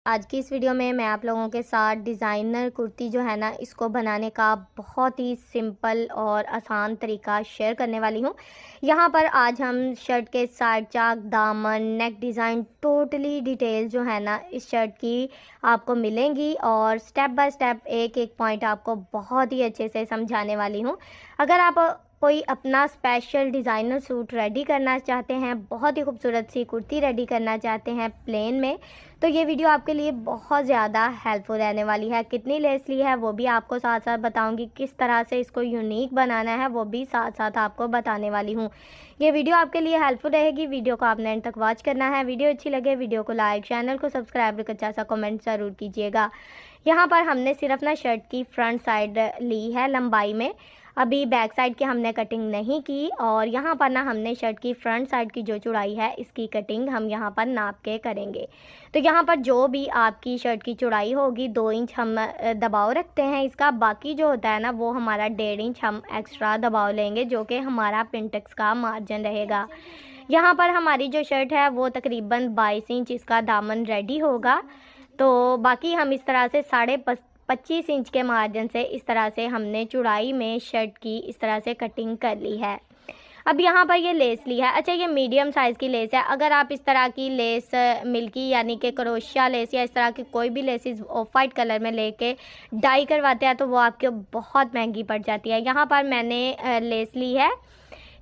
आज की इस वीडियो में मैं आप लोगों के साथ डिज़ाइनर कुर्ती जो है ना इसको बनाने का बहुत ही सिंपल और आसान तरीका शेयर करने वाली हूँ। यहाँ पर आज हम शर्ट के साइड चाक, दामन, नेक डिज़ाइन टोटली डिटेल जो है ना इस शर्ट की आपको मिलेंगी और स्टेप बाय स्टेप एक एक पॉइंट आपको बहुत ही अच्छे से समझाने वाली हूँ। अगर आप कोई अपना स्पेशल डिज़ाइनर सूट रेडी करना चाहते हैं, बहुत ही खूबसूरत सी कुर्ती रेडी करना चाहते हैं प्लेन में, तो ये वीडियो आपके लिए बहुत ज़्यादा हेल्पफुल रहने वाली है। कितनी लेस ली है वो भी आपको साथ साथ बताऊंगी, किस तरह से इसको यूनिक बनाना है वो भी साथ साथ आपको बताने वाली हूँ। ये वीडियो आपके लिए हेल्पफुल रहेगी। वीडियो को आपने एंड तक वॉच करना है। वीडियो अच्छी लगे वीडियो को लाइक, चैनल को सब्सक्राइब और अच्छा सा कमेंट ज़रूर कीजिएगा। यहाँ पर हमने सिर्फ ना शर्ट की फ्रंट साइड ली है लंबाई में, अभी बैक साइड की हमने कटिंग नहीं की। और यहाँ पर ना हमने शर्ट की फ्रंट साइड की जो चौड़ाई है इसकी कटिंग हम यहाँ पर नाप के करेंगे। तो यहाँ पर जो भी आपकी शर्ट की चौड़ाई होगी 2 इंच हम दबाव रखते हैं इसका, बाकी जो होता है ना वो हमारा 1.5 इंच हम एक्स्ट्रा दबाव लेंगे जो कि हमारा पिंटेक्स का मार्जिन रहेगा। यहाँ पर हमारी जो शर्ट है वो तकरीबन 22 इंच इसका दामन रेडी होगा। तो बाकी हम इस तरह से 25 इंच के मार्जिन से इस तरह से हमने चौड़ाई में शर्ट की इस तरह से कटिंग कर ली है। अब यहाँ पर ये लेस ली है। अच्छा, ये मीडियम साइज़ की लेस है। अगर आप इस तरह की लेस मिल्की यानी कि क्रोशिया लेस या इस तरह की कोई भी लेसिस ऑफ वाइट कलर में लेके डाई करवाते हैं तो वो आपको बहुत महंगी पड़ जाती है। यहाँ पर मैंने लेस ली है,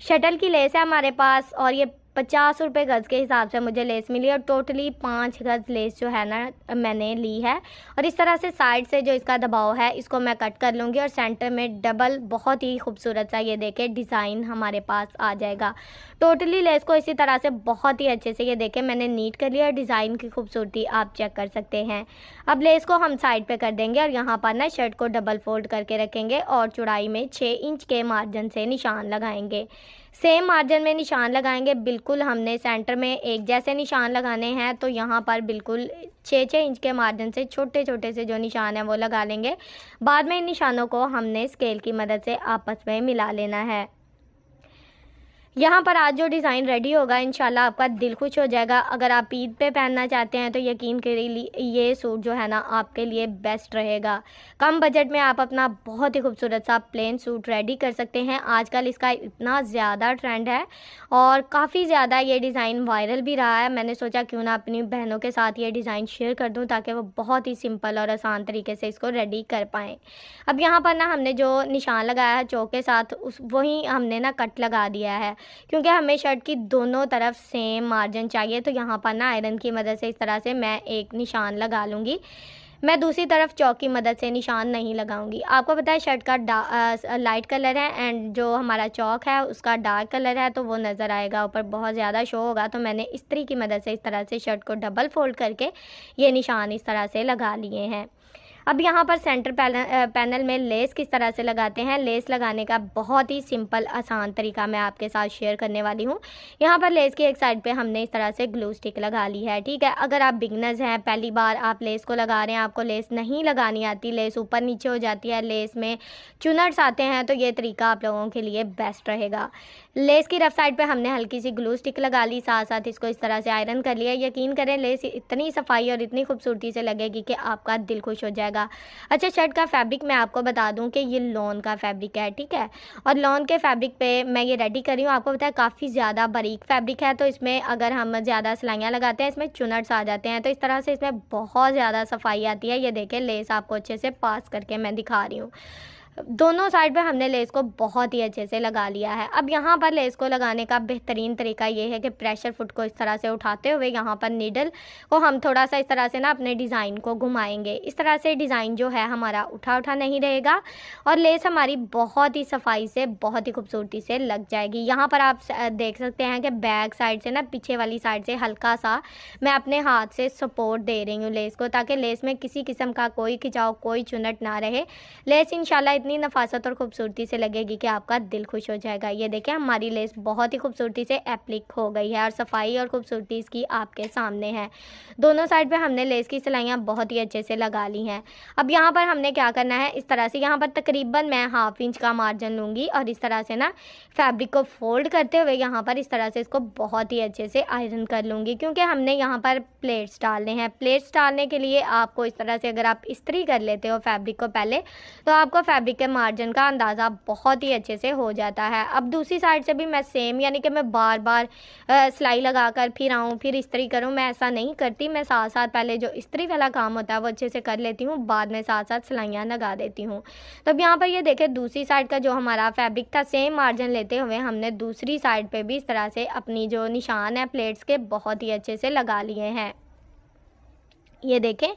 शटल की लेस है हमारे पास, और ये 50 रुपये गज़ के हिसाब से मुझे लेस मिली और टोटली 5 गज़ लेस जो है ना मैंने ली है। और इस तरह से साइड से जो इसका दबाव है इसको मैं कट कर लूँगी और सेंटर में डबल बहुत ही खूबसूरत सा ये देखे डिज़ाइन हमारे पास आ जाएगा। टोटली लेस को इसी तरह से बहुत ही अच्छे से ये देखे मैंने नीट कर लिया और डिज़ाइन की खूबसूरती आप चेक कर सकते हैं। अब लेस को हम साइड पे कर देंगे और यहाँ पर ना शर्ट को डबल फोल्ड करके रखेंगे और चौड़ाई में 6 इंच के मार्जिन से निशान लगाएंगे। सेम मार्जिन में निशान लगाएंगे, बिल्कुल हमने सेंटर में एक जैसे निशान लगाने हैं। तो यहाँ पर बिल्कुल 6-6 इंच के मार्जिन से छोटे छोटे से जो निशान है वो लगा लेंगे। बाद में इन निशानों को हमने स्केल की मदद से आपस में मिला लेना है। यहाँ पर आज जो डिज़ाइन रेडी होगा इंशाल्लाह आपका दिल खुश हो जाएगा। अगर आप ईद पे पहनना चाहते हैं तो यकीन करिए ये सूट जो है ना आपके लिए बेस्ट रहेगा। कम बजट में आप अपना बहुत ही खूबसूरत सा प्लेन सूट रेडी कर सकते हैं। आजकल इसका इतना ज़्यादा ट्रेंड है और काफ़ी ज़्यादा ये डिज़ाइन वायरल भी रहा है। मैंने सोचा क्यों ना अपनी बहनों के साथ ये डिज़ाइन शेयर कर दूँ ताकि वो बहुत ही सिंपल और आसान तरीके से इसको रेडी कर पाएँ। अब यहाँ पर ना हमने जो निशान लगाया है चौक के साथ वही हमने ना कट लगा दिया है, क्योंकि हमें शर्ट की दोनों तरफ सेम मार्जिन चाहिए। तो यहाँ पर ना आयरन की मदद से इस तरह से मैं एक निशान लगा लूँगी। मैं दूसरी तरफ चौक की मदद से निशान नहीं लगाऊंगी। आपको पता है शर्ट का लाइट कलर है एंड जो हमारा चौक है उसका डार्क कलर है, तो वो नज़र आएगा ऊपर बहुत ज़्यादा शो होगा। तो मैंने इस्त्री की मदद से इस तरह से शर्ट को डबल फोल्ड करके ये निशान इस तरह से लगा लिए हैं। अब यहाँ पर सेंटर पैनल में लेस किस तरह से लगाते हैं, लेस लगाने का बहुत ही सिंपल आसान तरीका मैं आपके साथ शेयर करने वाली हूँ। यहाँ पर लेस की एक साइड पे हमने इस तरह से ग्लू स्टिक लगा ली है, ठीक है। अगर आप बिगनर्स हैं, पहली बार आप लेस को लगा रहे हैं, आपको लेस नहीं लगानी आती, लेस ऊपर नीचे हो जाती है, लेस में चुनट्स आते हैं, तो ये तरीका आप लोगों के लिए बेस्ट रहेगा। लेस की रफ साइड पे हमने हल्की सी ग्लू स्टिक लगा ली, साथ साथ इसको इस तरह से आयरन कर लिया। यकीन करें लेस इतनी सफाई और इतनी खूबसूरती से लगेगी कि आपका दिल खुश हो जाएगा। अच्छा, शर्ट का फैब्रिक मैं आपको बता दूं कि ये लॉन का फैब्रिक है, ठीक है। और लॉन के फैब्रिक पे मैं ये रेडी कर रही हूँ। आपको पता है काफ़ी ज़्यादा बारीक फैब्रिक है, तो इसमें अगर हम ज़्यादा सिलाइयाँ लगाते हैं इसमें चुनट्स आ जाते हैं। तो इस तरह से इसमें बहुत ज़्यादा सफाई आती है। ये देखें लेस आपको अच्छे से पास करके मैं दिखा रही हूँ। दोनों साइड पे हमने लेस को बहुत ही अच्छे से लगा लिया है। अब यहाँ पर लेस को लगाने का बेहतरीन तरीका ये है कि प्रेशर फुट को इस तरह से उठाते हुए यहाँ पर नीडल को हम थोड़ा सा इस तरह से ना अपने डिज़ाइन को घुमाएंगे। इस तरह से डिज़ाइन जो है हमारा उठा उठा नहीं रहेगा और लेस हमारी बहुत ही सफाई से बहुत ही खूबसूरती से लग जाएगी। यहाँ पर आप देख सकते हैं कि बैक साइड से ना पीछे वाली साइड से हल्का सा मैं अपने हाथ से सपोर्ट दे रही हूँ लेस को, ताकि लेस में किसी किस्म का कोई खिंचाव, कोई चुनट ना रहे। लेस इंशाल्लाह इतनी इतनी नफासत और खूबसूरती से लगेगी कि आपका दिल खुश हो जाएगा। ये देखें हमारी लेस बहुत ही खूबसूरती से एप्लिक हो गई है और सफाई और खूबसूरती इसकी आपके सामने है। दोनों साइड पे हमने लेस की सिलाइयाँ बहुत ही अच्छे से लगा ली हैं। अब यहाँ पर हमने क्या करना है, इस तरह से यहाँ पर तकरीबन मैं 1/2 इंच का मार्जिन लूँगी और इस तरह से ना फैब्रिक को फोल्ड करते हुए यहाँ पर इस तरह से इसको बहुत ही अच्छे से आयरन कर लूँगी, क्योंकि हमने यहाँ पर प्लेट्स डालने हैं। प्लेट्स डालने के लिए आपको इस तरह से अगर आप इस्त्री कर लेते हो फैब्रिक को पहले, तो आपको फैब्रिक के मार्जिन का अंदाज़ा बहुत ही अच्छे से हो जाता है। अब दूसरी साइड से भी मैं सेम, यानी कि मैं बार बार सिलाई लगा कर फिर आऊँ फिर इस्त्री करूँ, मैं ऐसा नहीं करती। मैं साथ साथ पहले जो इस्त्री वाला काम होता है वो अच्छे से कर लेती हूँ, बाद में साथ साथ सिलाइयाँ लगा देती हूँ। तो अब यहाँ पर ये देखें दूसरी साइड का जो हमारा फैब्रिक था, सेम मार्जिन लेते हुए हमने दूसरी साइड पे भी इस तरह से अपनी जो निशान है प्लेट्स के बहुत ही अच्छे से लगा लिए हैं। ये देखें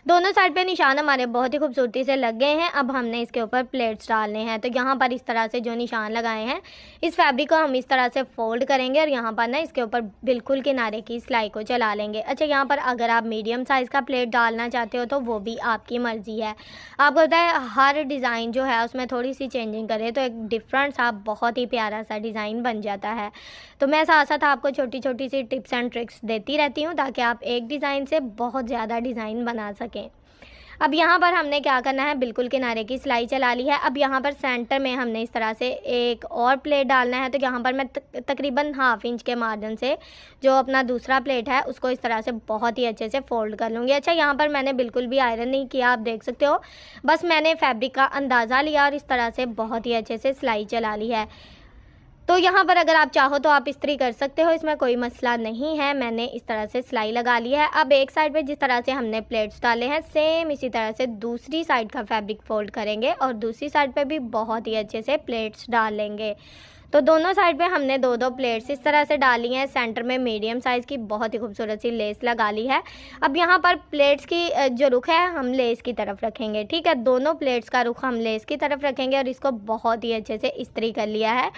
दोनों साइड पे निशान हमारे बहुत ही खूबसूरती से लग गए हैं। अब हमने इसके ऊपर प्लेट्स डालने हैं। तो यहाँ पर इस तरह से जो निशान लगाए हैं, इस फैब्रिक को हम इस तरह से फोल्ड करेंगे और यहाँ पर ना इसके ऊपर बिल्कुल किनारे की सिलाई को चला लेंगे। अच्छा, यहाँ पर अगर आप मीडियम साइज़ का प्लेट डालना चाहते हो तो वो भी आपकी मर्ज़ी है। आपको पता है हर डिज़ाइन जो है उसमें थोड़ी सी चेंजिंग करें तो एक डिफरेंट सा बहुत ही प्यारा सा डिज़ाइन बन जाता है। तो मैं साथ साथ आपको छोटी छोटी सी टिप्स एंड ट्रिक्स देती रहती हूँ ताकि आप एक डिज़ाइन से बहुत ज़्यादा डिज़ाइन बना सकें। अब यहाँ पर हमने क्या करना है, बिल्कुल किनारे की सिलाई चला ली है। अब यहाँ पर सेंटर में हमने इस तरह से एक और प्लेट डालना है। तो यहाँ पर मैं तकरीबन 1/2 इंच के मार्जिन से जो अपना दूसरा प्लेट है उसको इस तरह से बहुत ही अच्छे से फोल्ड कर लूँगी। अच्छा, यहाँ पर मैंने बिल्कुल भी आयरन नहीं किया, आप देख सकते हो, बस मैंने फैब्रिक का अंदाज़ा लिया और इस तरह से बहुत ही अच्छे से सिलाई चला ली है। तो यहाँ पर अगर आप चाहो तो आप इस्त्री कर सकते हो, इसमें कोई मसला नहीं है। मैंने इस तरह से सिलाई लगा ली है। अब एक साइड पे जिस तरह से हमने प्लेट्स डाले हैं, सेम इसी तरह से दूसरी साइड का फैब्रिक फोल्ड करेंगे और दूसरी साइड पे भी बहुत ही अच्छे से प्लेट्स डाल लेंगे। तो दोनों साइड पे हमने 2-2 प्लेट्स इस तरह से डाली हैं। सेंटर में मीडियम साइज़ की बहुत ही खूबसूरत सी लेस लगा ली है। अब यहाँ पर प्लेट्स की जो रुख है हम लेस की तरफ रखेंगे, ठीक है। दोनों प्लेट्स का रुख हम लेस की तरफ रखेंगे और इसको बहुत ही अच्छे से इस्त्री कर लिया है।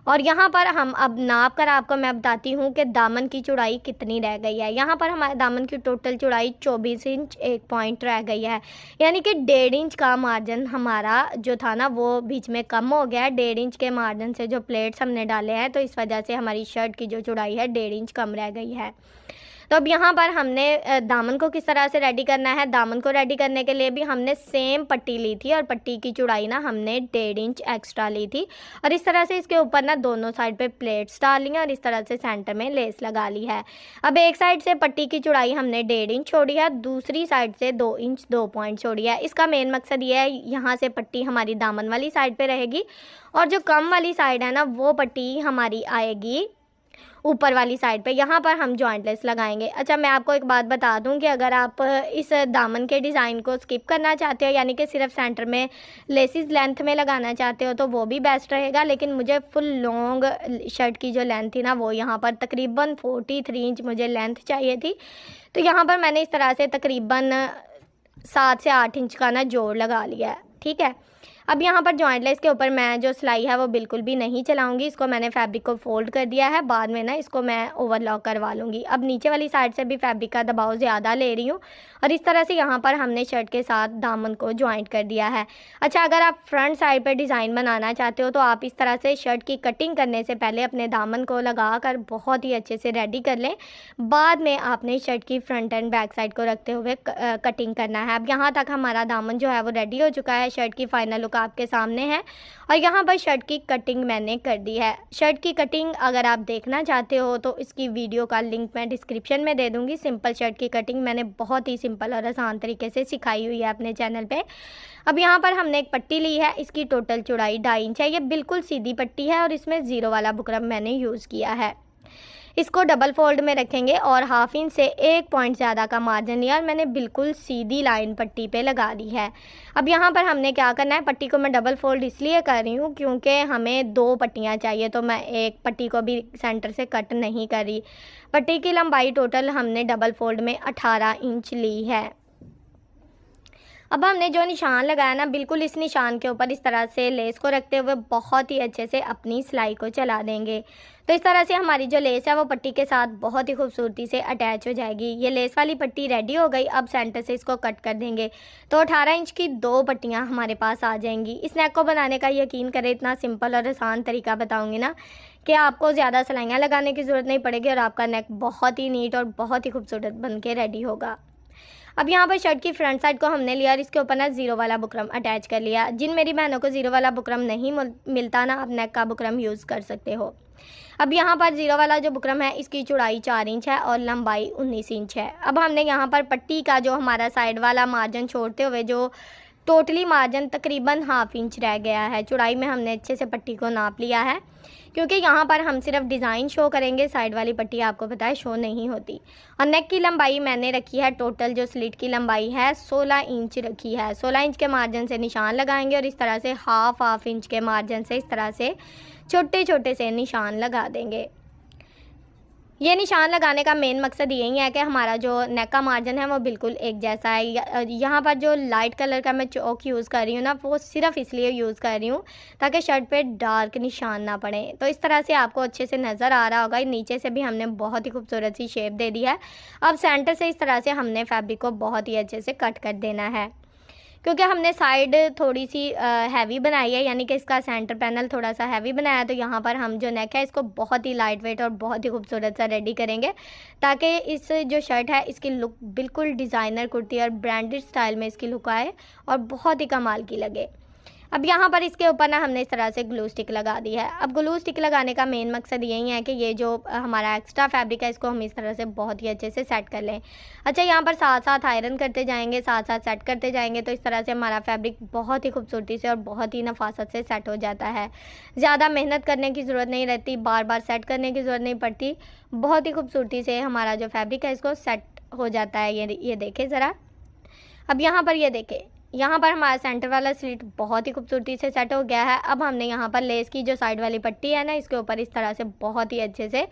और यहाँ पर हम अब नाप कर आपको मैं बताती हूँ कि दामन की चौड़ाई कितनी रह गई है। यहाँ पर हमारे दामन की टोटल चौड़ाई 24 इंच 1 पॉइंट रह गई है, यानी कि 1.5 इंच का मार्जिन हमारा जो था ना वो बीच में कम हो गया है। 1.5 इंच के मार्जिन से जो प्लेट्स हमने डाले हैं तो इस वजह से हमारी शर्ट की जो चौड़ाई है 1.5 इंच कम रह गई है। तो अब यहाँ पर हमने दामन को किस तरह से रेडी करना है, दामन को रेडी करने के लिए भी हमने सेम पट्टी ली थी और पट्टी की चौड़ाई ना हमने 1.5 इंच एक्स्ट्रा ली थी और इस तरह से इसके ऊपर ना दोनों साइड पे प्लेट्स डाल ली हैं और इस तरह से सेंटर में लेस लगा ली है। अब एक साइड से पट्टी की चौड़ाई हमने 1.5 इंच छोड़ी है, दूसरी साइड से 2 इंच 2 पॉइंट छोड़ी है। इसका मेन मकसद ये है, यहाँ से पट्टी हमारी दामन वाली साइड पे रहेगी और जो कम वाली साइड है ना वो पट्टी हमारी आएगी ऊपर वाली साइड पे। यहाँ पर हम जॉइंट लेस लगाएंगे। अच्छा, मैं आपको एक बात बता दूं कि अगर आप इस दामन के डिज़ाइन को स्किप करना चाहते हो, यानी कि सिर्फ सेंटर में लेसिस लेंथ में लगाना चाहते हो, तो वो भी बेस्ट रहेगा। लेकिन मुझे फुल लॉन्ग शर्ट की जो लेंथ थी ना वो यहाँ पर तकरीबन 43 इंच मुझे लेंथ चाहिए थी। तो यहाँ पर मैंने इस तरह से तकरीबन 7 से 8 इंच का ना जोड़ लगा लिया है, ठीक है। अब यहाँ पर जॉइंट लेस के ऊपर मैं जो सिलाई है वो बिल्कुल भी नहीं चलाऊंगी, इसको मैंने फैब्रिक को फोल्ड कर दिया है। बाद में ना इसको मैं ओवरलॉक करवा लूँगी। अब नीचे वाली साइड से भी फैब्रिक का दबाव ज़्यादा ले रही हूँ और इस तरह से यहाँ पर हमने शर्ट के साथ दामन को जॉइंट कर दिया है। अच्छा, अगर आप फ्रंट साइड पर डिज़ाइन बनाना चाहते हो तो आप इस तरह से शर्ट की कटिंग करने से पहले अपने दामन को लगा कर बहुत ही अच्छे से रेडी कर लें। बाद में आपने शर्ट की फ्रंट एंड बैक साइड को रखते हुए कटिंग करना है। अब यहाँ तक हमारा दामन जो है वो रेडी हो चुका है। शर्ट की फाइनल लुक आपके सामने है और यहाँ पर शर्ट की कटिंग मैंने कर दी है। शर्ट की कटिंग अगर आप देखना चाहते हो तो इसकी वीडियो का लिंक मैं डिस्क्रिप्शन में दे दूँगी। सिंपल शर्ट की कटिंग मैंने बहुत ही सिंपल और आसान तरीके से सिखाई हुई है अपने चैनल पे। अब यहाँ पर हमने एक पट्टी ली है, इसकी टोटल चौड़ाई 2.5 इंच है। ये बिल्कुल सीधी पट्टी है और इसमें ज़ीरो वाला बुकरम मैंने यूज़ किया है। इसको डबल फोल्ड में रखेंगे और 1/2 इंच से 1 पॉइंट ज़्यादा का मार्जिन लिया और मैंने बिल्कुल सीधी लाइन पट्टी पे लगा दी है। अब यहाँ पर हमने क्या करना है, पट्टी को मैं डबल फोल्ड इसलिए कर रही हूँ क्योंकि हमें 2 पट्टियाँ चाहिए, तो मैं एक पट्टी को भी सेंटर से कट नहीं कर रही। पट्टी की लंबाई टोटल हमने डबल फोल्ड में 18 इंच ली है। अब हमने जो निशान लगाया ना, बिल्कुल इस निशान के ऊपर इस तरह से लेस को रखते हुए बहुत ही अच्छे से अपनी सिलाई को चला देंगे। तो इस तरह से हमारी जो लेस है वो पट्टी के साथ बहुत ही खूबसूरती से अटैच हो जाएगी। ये लेस वाली पट्टी रेडी हो गई। अब सेंटर से इसको कट कर देंगे तो 18 इंच की 2 पट्टियाँ हमारे पास आ जाएंगी। इस नेक को बनाने का यकीन करें, इतना सिंपल और आसान तरीका बताऊँगी ना कि आपको ज़्यादा सिलाइयाँ लगाने की ज़रूरत नहीं पड़ेगी और आपका नेक बहुत ही नीट और बहुत ही खूबसूरत बन के रेडी होगा। अब यहाँ पर शर्ट की फ्रंट साइड को हमने लिया और इसके ऊपर ना ज़ीरो वाला बुकरम अटैच कर लिया। जिन मेरी बहनों को ज़ीरो वाला बुकरम नहीं मिलता ना, आप नेक का बुकरम यूज़ कर सकते हो। अब यहाँ पर ज़ीरो वाला जो बुकरम है, इसकी चौड़ाई 4 इंच है और लंबाई 19 इंच है। अब हमने यहाँ पर पट्टी का जो हमारा साइड वाला मार्जिन छोड़ते हुए जो टोटली मार्जिन तकरीबन हाफ इंच रह गया है, चौड़ाई में हमने अच्छे से पट्टी को नाप लिया है, क्योंकि यहाँ पर हम सिर्फ डिज़ाइन शो करेंगे, साइड वाली पट्टी आपको पता है शो नहीं होती। और नेक की लंबाई मैंने रखी है, टोटल जो स्लिट की लंबाई है 16 इंच रखी है। 16 इंच के मार्जिन से निशान लगाएंगे और इस तरह से हाफ इंच के मार्जिन से इस तरह से छोटे छोटे से निशान लगा देंगे। ये निशान लगाने का मेन मकसद यही है कि हमारा जो नेक का मार्जिन है वो बिल्कुल एक जैसा है। यहाँ पर जो लाइट कलर का मैं चौक यूज़ कर रही हूँ ना, वो सिर्फ इसलिए यूज़ कर रही हूँ ताकि शर्ट पे डार्क निशान ना पड़े। तो इस तरह से आपको अच्छे से नज़र आ रहा होगा। नीचे से भी हमने बहुत ही खूबसूरत सी शेप दे दी है। अब सेंटर से इस तरह से हमने फैब्रिक को बहुत ही अच्छे से कट कर देना है, क्योंकि हमने साइड थोड़ी सी हैवी बनाई है, यानी कि इसका सेंटर पैनल थोड़ा सा हैवी बनाया है। तो यहाँ पर हम जो नेक है इसको बहुत ही लाइट वेट और बहुत ही खूबसूरत सा रेडी करेंगे, ताकि इस जो शर्ट है इसकी लुक बिल्कुल डिज़ाइनर कुर्ती और ब्रांडेड स्टाइल में इसकी लुक आए और बहुत ही कमाल की लगे। अब यहाँ पर इसके ऊपर ना हमने इस तरह से ग्लू स्टिक लगा दी है। अब ग्लू स्टिक लगाने का मेन मकसद यही है कि ये जो हमारा एक्स्ट्रा फैब्रिक है इसको हम इस तरह से बहुत ही अच्छे से सेट कर लें। अच्छा, यहाँ पर साथ साथ आयरन करते जाएंगे, साथ साथ सेट करते जाएंगे, तो इस तरह से हमारा फैब्रिक बहुत ही खूबसूरती से और बहुत ही नफासत से सेट हो जाता है। ज़्यादा मेहनत करने की ज़रूरत नहीं रहती, बार बार सेट करने की ज़रूरत नहीं पड़ती। बहुत ही खूबसूरती से हमारा जो फैब्रिक है इसको सेट हो जाता है। ये देखें ज़रा। अब यहाँ पर ये देखें, यहाँ पर हमारा सेंटर वाला स्लिट बहुत ही खूबसूरती से सेट हो गया है। अब हमने यहाँ पर लेस की जो साइड वाली पट्टी है ना, इसके ऊपर इस तरह से बहुत ही अच्छे से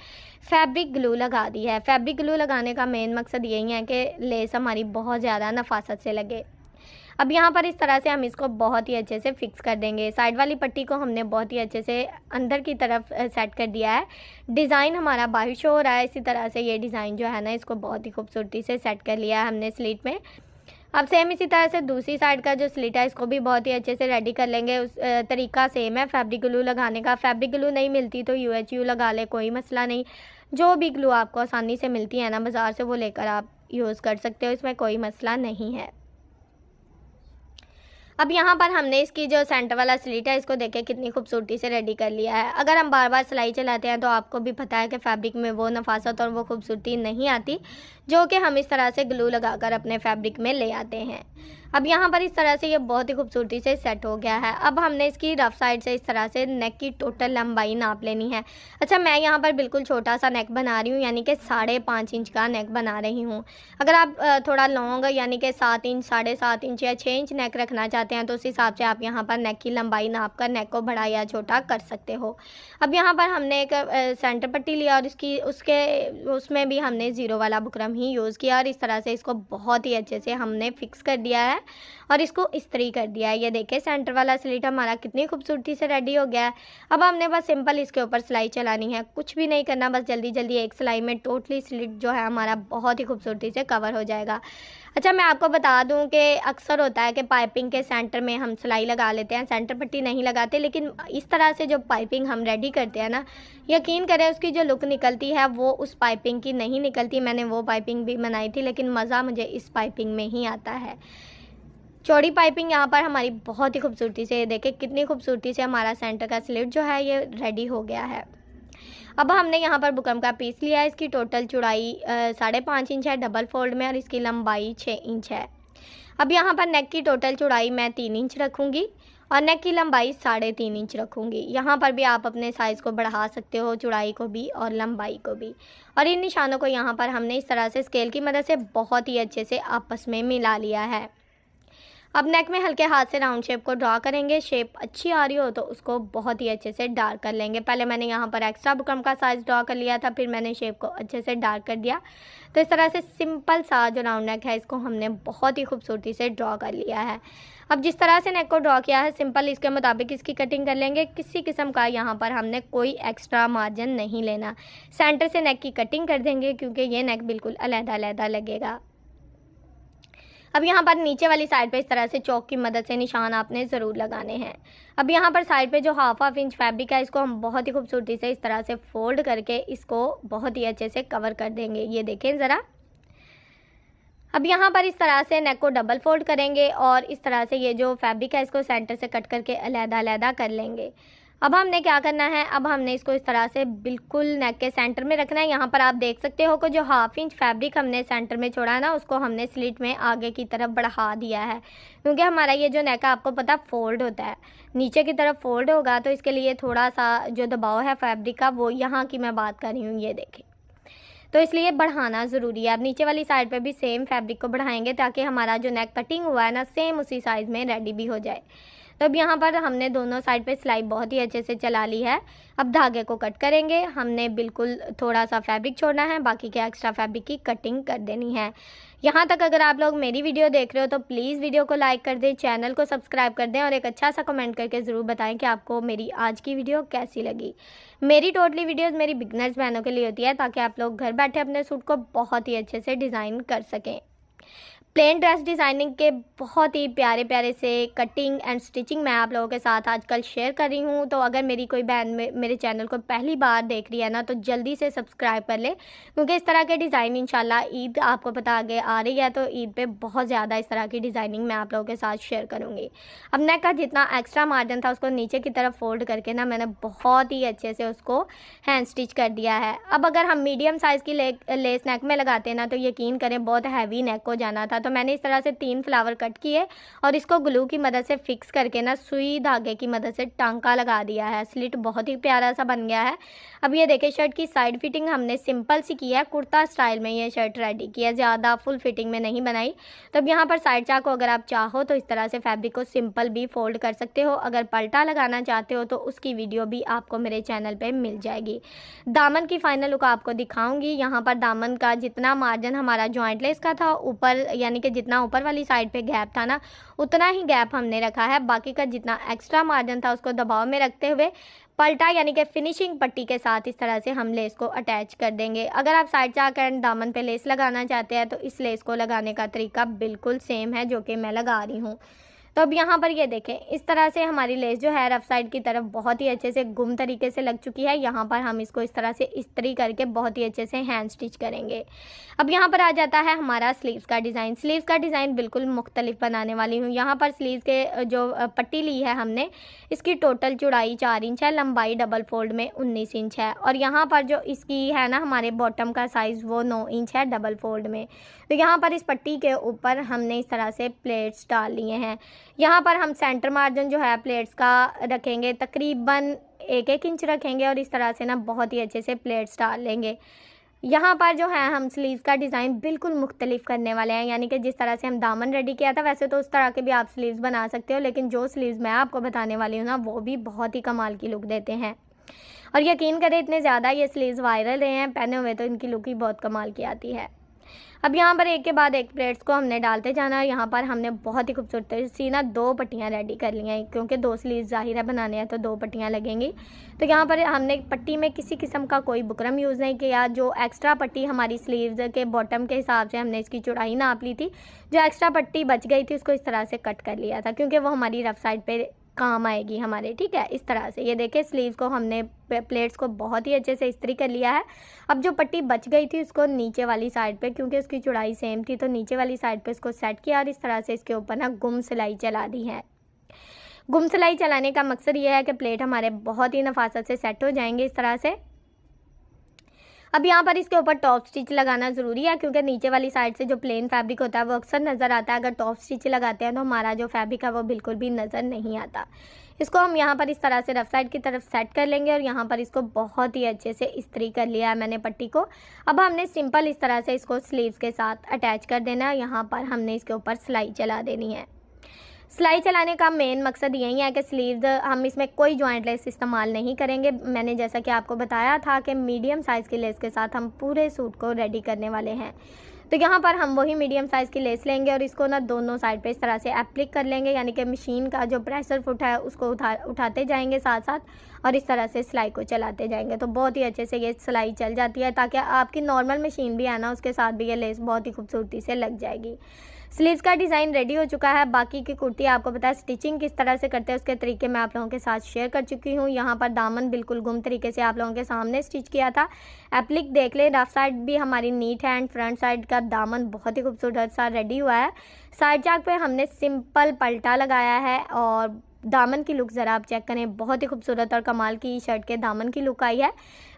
फैब्रिक ग्लू लगा दी है। फैब्रिक ग्लू लगाने का मेन मकसद यही है कि लेस हमारी बहुत ज़्यादा नफासत से लगे। अब यहाँ पर इस तरह से हम इसको बहुत ही अच्छे से फिक्स कर देंगे। साइड वाली पट्टी को हमने बहुत ही अच्छे से अंदर की तरफ सेट कर दिया है। डिज़ाइन हमारा बाहर शो हो रहा है, इसी तरह से ये डिज़ाइन जो है ना इसको बहुत ही खूबसूरती से सेट कर लिया है हमने स्लिट में। अब सेम इसी तरह से दूसरी साइड का जो स्लिट है इसको भी बहुत ही अच्छे से रेडी कर लेंगे। उस तरीका सेम है फैब्रिक ग्लू लगाने का। फैब्रिक ग्लू नहीं मिलती तो UHU लगा ले, कोई मसला नहीं। जो भी ग्लू आपको आसानी से मिलती है ना बाज़ार से, वो लेकर आप यूज़ कर सकते हो, इसमें कोई मसला नहीं है। अब यहाँ पर हमने इसकी जो सेंटर वाला स्लिट है इसको देखें कितनी खूबसूरती से रेडी कर लिया है। अगर हम बार बार सिलाई चलाते हैं तो आपको भी पता है कि फैब्रिक में वो नफासत और वो खूबसूरती नहीं आती जो कि हम इस तरह से ग्लू लगाकर अपने फैब्रिक में ले आते हैं। अब यहाँ पर इस तरह से ये बहुत ही खूबसूरती से सेट हो गया है। अब हमने इसकी रफ साइड से इस तरह से नेक की टोटल लंबाई नाप लेनी है। अच्छा, मैं यहाँ पर बिल्कुल छोटा सा नेक बना रही हूँ, यानी कि 5.5 इंच का नेक बना रही हूँ। अगर आप थोड़ा लॉन्ग यानी कि 7 इंच, 7.5 इंच या 6 इंच नेक रखना चाहते हैं तो उस हिसाब से आप यहाँ पर नेक की लंबाई नाप कर नेक को बड़ा या छोटा कर सकते हो। अब यहाँ पर हमने एक सेंटर पट्टी लिया और उसमें भी हमने ज़ीरो वाला बुकरम ही यूज़ किया और इस तरह से इसको बहुत ही अच्छे से हमने फिक्स कर दिया है और इसको इस्त्री कर दिया है। ये देखें सेंटर वाला स्लिट हमारा कितनी खूबसूरती से रेडी हो गया है। अब हमने बस सिंपल इसके ऊपर सिलाई चलानी है, कुछ भी नहीं करना, बस जल्दी जल्दी एक सिलाई में टोटली स्लिट जो है हमारा बहुत ही खूबसूरती से कवर हो जाएगा। अच्छा, मैं आपको बता दूं कि अक्सर होता है कि पाइपिंग के सेंटर में हम सिलाई लगा लेते हैं, सेंटर पट्टी नहीं लगाते, लेकिन इस तरह से जो पाइपिंग हम रेडी करते हैं ना, यकीन करें उसकी जो लुक निकलती है वो उस पाइपिंग की नहीं निकलती। मैंने वो पाइपिंग भी बनाई थी, लेकिन मज़ा मुझे इस पाइपिंग में ही आता है। चौड़ी पाइपिंग यहाँ पर हमारी बहुत ही खूबसूरती से, देखें कितनी खूबसूरती से हमारा सेंटर का स्लिट जो है ये रेडी हो गया है। अब हमने यहाँ पर बुकरम का पीस लिया है। इसकी टोटल चौड़ाई 5.5 इंच है डबल फोल्ड में और इसकी लंबाई 6 इंच है। अब यहाँ पर नेक की टोटल चौड़ाई मैं 3 इंच रखूँगी और नेक की लंबाई 3.5 इंच रखूँगी। यहाँ पर भी आप अपने साइज़ को बढ़ा सकते हो, चौड़ाई को भी और लंबाई को भी। और इन निशानों को यहाँ पर हमने इस तरह से स्केल की मदद से बहुत ही अच्छे से आपस में मिला लिया है। अब नेक में हल्के हाथ से राउंड शेप को ड्रा करेंगे। शेप अच्छी आ रही हो तो उसको बहुत ही अच्छे से डार्क कर लेंगे। पहले मैंने यहाँ पर एक्स्ट्रा बुकरम का साइज़ ड्रा कर लिया था, फिर मैंने शेप को अच्छे से डार्क कर दिया। तो इस तरह से सिंपल सा जो राउंड नेक है इसको हमने बहुत ही खूबसूरती से ड्रा कर लिया है। अब जिस तरह से नेक को ड्रा किया है सिंपल इसके मुताबिक इसकी कटिंग कर लेंगे। किसी किस्म का यहाँ पर हमने कोई एक्स्ट्रा मार्जिन नहीं लेना। सेंटर से नेक की कटिंग कर देंगे क्योंकि ये नेक बिल्कुल अलग-अलग लगेगा। अब यहाँ पर नीचे वाली साइड पे इस तरह से चौक की मदद से निशान आपने ज़रूर लगाने हैं। अब यहाँ पर साइड पे जो हाफ इंच फैब्रिक है इसको हम बहुत ही खूबसूरती से इस तरह से फोल्ड करके इसको बहुत ही अच्छे से कवर कर देंगे। ये देखें ज़रा। अब यहाँ पर इस तरह से नेक को डबल फोल्ड करेंगे और इस तरह से ये जो फैब्रिक है इसको सेंटर से कट करके अलग-अलग कर लेंगे। अब हमने क्या करना है, अब हमने इसको इस तरह से बिल्कुल नेक के सेंटर में रखना है। यहाँ पर आप देख सकते हो कि जो हाफ इंच फैब्रिक हमने सेंटर में छोड़ा है ना, उसको हमने स्लिट में आगे की तरफ बढ़ा दिया है क्योंकि हमारा ये जो नेक है आपको पता फोल्ड होता है, नीचे की तरफ फोल्ड होगा। तो इसके लिए थोड़ा सा जो दबाव है फैब्रिक का वो यहाँ की मैं बात कर रही हूँ, ये देखें। तो इसलिए बढ़ाना ज़रूरी है। अब नीचे वाली साइड पे भी सेम फैब्रिक को बढ़ाएंगे ताकि हमारा जो नेक कटिंग हुआ है ना सेम उसी साइज़ में रेडी भी हो जाए। तो अब यहाँ पर हमने दोनों साइड पे सिलाई बहुत ही अच्छे से चला ली है। अब धागे को कट करेंगे। हमने बिल्कुल थोड़ा सा फैब्रिक छोड़ना है, बाकी के एक्स्ट्रा फैब्रिक की कटिंग कर देनी है। यहाँ तक अगर आप लोग मेरी वीडियो देख रहे हो तो प्लीज़ वीडियो को लाइक कर दें, चैनल को सब्सक्राइब कर दें और एक अच्छा सा कमेंट करके ज़रूर बताएं कि आपको मेरी आज की वीडियो कैसी लगी। मेरी टोटली वीडियोस मेरी बिगनर्स बहनों के लिए होती है ताकि आप लोग घर बैठे अपने सूट को बहुत ही अच्छे से डिज़ाइन कर सकें। प्लेन ड्रेस डिज़ाइनिंग के बहुत ही प्यारे प्यारे से कटिंग एंड स्टिचिंग मैं आप लोगों के साथ आजकल शेयर कर रही हूँ। तो अगर मेरी कोई बहन मेरे चैनल को पहली बार देख रही है ना तो जल्दी से सब्सक्राइब कर ले क्योंकि इस तरह के डिज़ाइन इंशाल्लाह ईद आपको पता आगे आ रही है तो ईद पे बहुत ज़्यादा इस तरह की डिज़ाइनिंग मैं आप लोगों के साथ शेयर करूँगी। अब नेक का जितना एक्स्ट्रा मार्जिन था उसको नीचे की तरफ फोल्ड करके ना मैंने बहुत ही अच्छे से उसको हैंड स्टिच कर दिया है। अब अगर हम मीडियम साइज़ की लेस नेक में लगाते हैं ना तो यकीन करें बहुत हैवी नेक हो जाना था। तो मैंने इस तरह से 3 फ्लावर कट किए और इसको ग्लू की मदद से फिक्स करके ना सुई धागे की मदद से टांका लगा दिया है। स्लिट बहुत ही प्यारा सा बन गया है। अब ये देखिए शर्ट की साइड फिटिंग हमने सिंपल सी की है, कुर्ता स्टाइल में ये शर्ट रेडी की है, ज़्यादा फुल फिटिंग में नहीं बनाई। तो अब यहाँ पर साइड चाक को अगर आप चाहो तो इस तरह से फैब्रिक को सिंपल भी फोल्ड कर सकते हो। अगर पलटा लगाना चाहते हो तो उसकी वीडियो भी आपको मेरे चैनल पर मिल जाएगी। दामन की फाइनल लुक आपको दिखाऊंगी। यहाँ पर दामन का जितना मार्जिन हमारा जॉइंट लेस का था ऊपर यानी कि जितना ऊपर वाली साइड पे गैप था ना उतना ही गैप हमने रखा है। बाकी का जितना एक्स्ट्रा मार्जिन था उसको दबाव में रखते हुए पलटा यानी कि फिनिशिंग पट्टी के साथ इस तरह से हम लेस को अटैच कर देंगे। अगर आप साइड चाक एंड दामन पे लेस लगाना चाहते हैं तो इस लेस को लगाने का तरीका बिल्कुल सेम है जो कि मैं लगा रही हूँ। तो अब यहाँ पर ये देखें इस तरह से हमारी लेस जो है रफ साइड की तरफ बहुत ही अच्छे से गुम तरीके से लग चुकी है। यहाँ पर हम इसको इस तरह से इस्त्री करके बहुत ही अच्छे से हैंड स्टिच करेंगे। अब यहाँ पर आ जाता है हमारा स्लीव्स का डिज़ाइन। स्लीव्स का डिज़ाइन बिल्कुल मुख्तलिफ बनाने वाली हूँ। यहाँ पर स्लीव्स के जो पट्टी ली है हमने इसकी टोटल चौड़ाई 4 इंच है, लंबाई डबल फोल्ड में 19 इंच है और यहाँ पर जो इसकी है ना हमारे बॉटम का साइज़ वो 9 इंच है डबल फोल्ड में। तो यहाँ पर इस पट्टी के ऊपर हमने इस तरह से प्लेट्स डाल लिए हैं। यहाँ पर हम सेंटर मार्जिन जो है प्लेट्स का रखेंगे तकरीबन 1-1 इंच रखेंगे और इस तरह से ना बहुत ही अच्छे से प्लेट्स डाल लेंगे। यहाँ पर जो है हम स्लीव्स का डिज़ाइन बिल्कुल मुख्तलिफ करने वाले हैं, यानी कि जिस तरह से हम दामन रेडी किया था वैसे तो उस तरह के भी आप स्लीव्स बना सकते हो, लेकिन जो स्लीव्स मैं आपको बताने वाली हूँ ना वो भी बहुत ही कमाल की लुक देते हैं। और यकीन करें इतने ज़्यादा ये स्लीव्स वायरल रहे हैं पहने हुए तो इनकी लुक ही बहुत कमाल की आती है। अब यहाँ पर एक के बाद एक प्लेट्स को हमने डालते जाना है। यहाँ पर हमने बहुत ही खूबसूरत सी ना 2 पट्टियाँ रेडी कर ली हैं क्योंकि 2 स्लीव्स ज़ाहिर है बनाने हैं तो 2 पट्टियाँ लगेंगी। तो यहाँ पर हमने पट्टी में किसी किस्म का कोई बुकरम यूज़ नहीं किया। जो एक्स्ट्रा पट्टी हमारी स्लीव्स के बॉटम के हिसाब से हमने इसकी चौड़ाई नाप ली थी, जो एक्स्ट्रा पट्टी बच गई थी उसको इस तरह से कट कर लिया था क्योंकि वो हमारी रफ साइड पर काम आएगी हमारे, ठीक है। इस तरह से ये देखिए स्लीव्स को हमने प्लेट्स को बहुत ही अच्छे से इस्त्री कर लिया है। अब जो पट्टी बच गई थी उसको नीचे वाली साइड पे क्योंकि उसकी चौड़ाई सेम थी तो नीचे वाली साइड पे इसको सेट किया और इस तरह से इसके ऊपर ना गुम सिलाई चला दी है। गुम सिलाई चलाने का मकसद ये है कि प्लेट हमारे बहुत ही नफासत से सेट हो जाएंगे इस तरह से। अब यहाँ पर इसके ऊपर टॉप स्टिच लगाना ज़रूरी है क्योंकि नीचे वाली साइड से जो प्लेन फैब्रिक होता है वो अक्सर नज़र आता है। अगर टॉप स्टिच लगाते हैं तो हमारा जो फैब्रिक है वो बिल्कुल भी नज़र नहीं आता। इसको हम यहाँ पर इस तरह से रफ साइड की तरफ सेट कर लेंगे और यहाँ पर इसको बहुत ही अच्छे से इस्त्री कर लिया है मैंने पट्टी को। अब हमने सिंपल इस तरह से इसको स्लीव्स के साथ अटैच कर देना है। यहाँ पर हमने इसके ऊपर सिलाई चला देनी है। सिलाई चलाने का मेन मकसद यही है कि स्लीव्स हम इसमें कोई जॉइंट लेस इस्तेमाल नहीं करेंगे। मैंने जैसा कि आपको बताया था कि मीडियम साइज़ की लेस के साथ हम पूरे सूट को रेडी करने वाले हैं। तो यहाँ पर हम वही मीडियम साइज़ की लेस लेंगे और इसको ना दोनों साइड पे इस तरह से एप्लिक कर लेंगे, यानी कि मशीन का जो प्रेशर फुट है उसको उठाते जाएंगे साथ साथ और इस तरह से सिलाई को चलाते जाएंगे। तो बहुत ही अच्छे से ये सिलाई चल जाती है, ताकि आपकी नॉर्मल मशीन भी है ना उसके साथ भी ये लेस बहुत ही खूबसूरती से लग जाएगी। स्लीव्स का डिज़ाइन रेडी हो चुका है। बाकी की कुर्ती आपको पता है स्टिचिंग किस तरह से करते हैं उसके तरीके मैं आप लोगों के साथ शेयर कर चुकी हूँ। यहाँ पर दामन बिल्कुल गुम तरीके से आप लोगों के सामने स्टिच किया था। एप्लिक देख लें, रफ साइड भी हमारी नीट है एंड फ्रंट साइड का दामन बहुत ही खूबसूरत सा रेडी हुआ है। साइड चाक पे हमने सिंपल पल्टा लगाया है और दामन की लुक ज़रा आप चेक करें, बहुत ही खूबसूरत और कमाल की शर्ट के दामन की लुक आई है।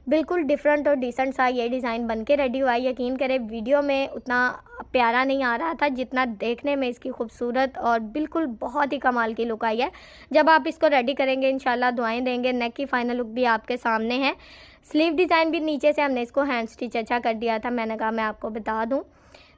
बिल्कुल डिफरेंट और डिसेंट सा ये डिज़ाइन बन के रेडी हुआ है। यकीन करें वीडियो में उतना प्यारा नहीं आ रहा था जितना देखने में इसकी खूबसूरत और बिल्कुल बहुत ही कमाल की लुक आई है। जब आप इसको रेडी करेंगे इंशाल्लाह दुआएं देंगे। नेक की फाइनल लुक भी आपके सामने है। स्लीव डिज़ाइन भी नीचे से हमने इसको हैंड स्टिच अच्छा कर दिया था, मैंने कहा मैं आपको बता दूँ।